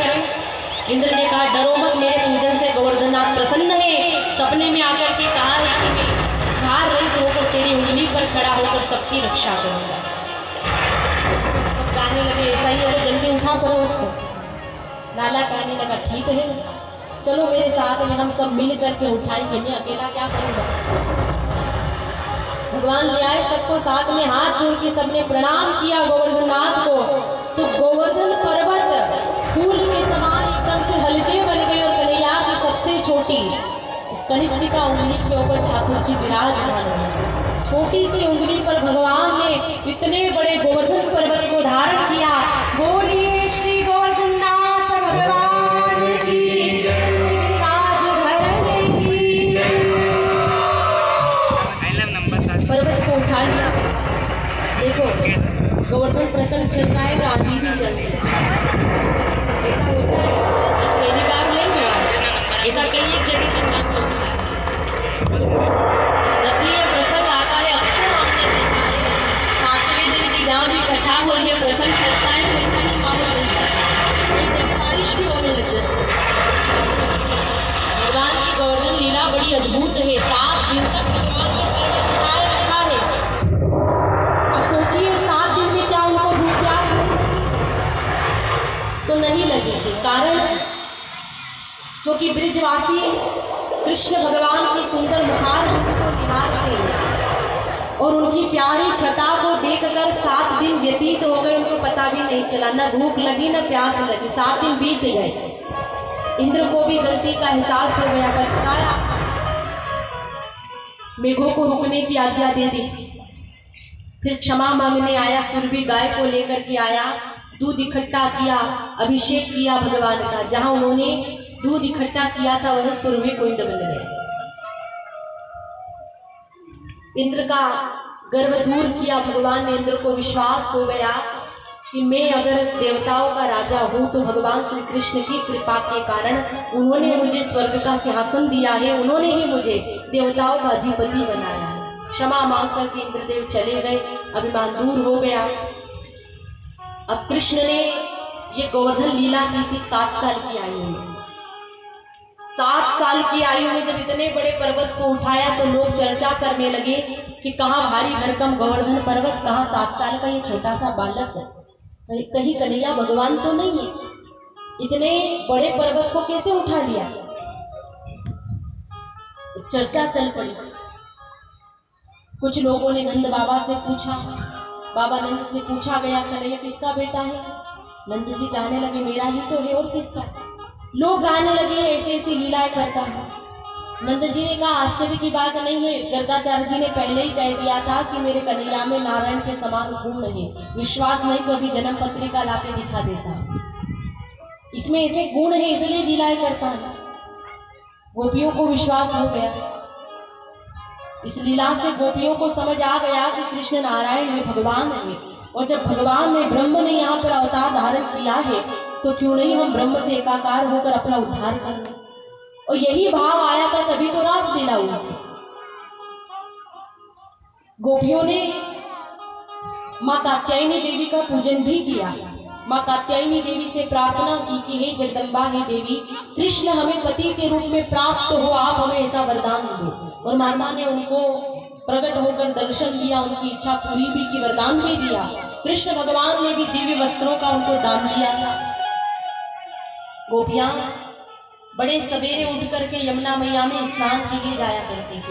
करें? इंद्र ने कहा डरो मत, मेरे पूजन से गोवर्धननाथ प्रसन्न है। सपने में आकर के कहा है कि मैं भार रहित होकर तेरी उंगली पर खड़ा होकर सबकी रक्षा करूंगा। कहने लगे ऐसा ही है, जल्दी उठा करो उसको। लाला कहने लगा ठीक है, चलो मेरे साथ में, हम सब मिल करके उठाएंगे, मैं अकेला क्या करूँगा। भगवान ले आए सबको साथ में, हाथ जोड़ के सबने प्रणाम किया गोवर्धननाथ को। तो गोवर्धन पर्वत फूल के समान एकदम से हल्के बन गए और कन्हैया की सबसे छोटी इस कनिष्ठिका उंगली के ऊपर ठाकुर जी विराजमान हैं। छोटी सी उंगली पर भगवान ने इतने बड़े गोवर्धन पर्वत को धारण किया। बोलिए श्री गोवर्धननाथ भगवान की पर्वत को उठा लिया। देखो गोवर्धन प्रसंग चल रहा है, आंधी भी चल रही है। ऐसा होता है, आज पहली बार नहीं हुआ, ऐसा कहीं एक जगह पर काम होता है। जब भी ये प्रसंग आता है अक्सर हमने देखा है, 5वें दिन की जहाँ भी कथा हो रही है, प्रसंग चलता है तो ऐसा ही माहौल बन जाता है, एक जगह बारिश भी होने लग जाती है। भगवान की गोवर्धन लीला बड़ी अद्भुत है। 7 दिन तक भगवान ने पर्वत उठाए रखा है। अब सोचिए 7 दिन में क्या उनको भूख प्यास नहीं लगी? तो नहीं लगी थी। कारण क्योंकि ब्रिजवासी कृष्ण भगवान की सुंदर मुखार को निहारते और उनकी प्यारी छटा को देखकर 7 दिन व्यतीत हो गए, उनको पता भी नहीं चला, न भूख लगी न प्यास लगी। 7 दिन बीत गए। इंद्र को भी गलती का एहसास हो गया, पछताया, मेघों को रुकने की आज्ञा दे दी। फिर क्षमा मांगने आया, सुरभि गाय को लेकर के आया, दूध इकट्ठा किया, अभिषेक किया भगवान का। जहां उन्होंने दूध इकट्ठा किया था वही सुरभि कुंड बन गए। इंद्र का गर्व दूर किया भगवान ने। इंद्र को विश्वास हो गया कि मैं अगर देवताओं का राजा हूँ तो भगवान श्री कृष्ण की कृपा के कारण उन्होंने मुझे स्वर्ग का सिंहासन दिया है, उन्होंने ही मुझे देवताओं का अधिपति बनाया है। क्षमा मांग करके इंद्रदेव चले गए, अभिमान दूर हो गया। अब कृष्ण ने ये गोवर्धन लीला की थी 7 साल की आयु में। 7 साल की आयु में जब इतने बड़े पर्वत को उठाया तो लोग चर्चा करने लगे कि कहाँ भारी भरकम गोवर्धन पर्वत, कहाँ 7 साल का ये छोटा सा बालक, कहीं कन्हैया भगवान तो नहीं है, इतने बड़े पर्वत को कैसे उठा लिया। चर्चा चल पड़ी। कुछ लोगों ने नंद बाबा से पूछा, बाबा नंद से पूछा गया कन्हैया किसका बेटा है? नंद जी कहने लगे मेरा ही तो है, और किसका? लोग गाने लगे ऐसे ऐसी लीलाएं करता है। नंद जी ने कहा आश्चर्य की बात नहीं है, गर्गाचार्य जी ने पहले ही कह दिया था कि मेरे कन्हैया में नारायण के समान गुण है। विश्वास नहीं तो अभी जन्म पत्रिका लाके दिखा देता, इसमें ऐसे गुण है इसलिए लीलाएं करता है। गोपियों को विश्वास हो गया। इस लीला से गोपियों को समझ आ गया कि कृष्ण नारायण है, भगवान है। और जब भगवान ने ब्रह्म ने यहाँ पर अवतार धारण किया है तो क्यों नहीं हम ब्रह्म से एकाकार होकर अपना उद्धार कर लें। और यही भाव आया था, तभी तो रासलीला हुई थी। गोपियों ने माँ कात्यायनी देवी का पूजन भी किया। माँ कात्यायनी देवी से प्रार्थना की कि हे जगदम्बा, हे देवी, कृष्ण हमें पति के रूप में प्राप्त हो, आप हमें ऐसा वरदान दो। और माता ने उनको प्रकट होकर दर्शन दिया, उनकी इच्छा पूरी भी की, वरदान भी दिया। कृष्ण भगवान ने भी दिव्य वस्त्रों का उनको दान दिया था। गोपियां बड़े सवेरे उठ करके यमुना मैया में स्नान के लिए जाया करती थी।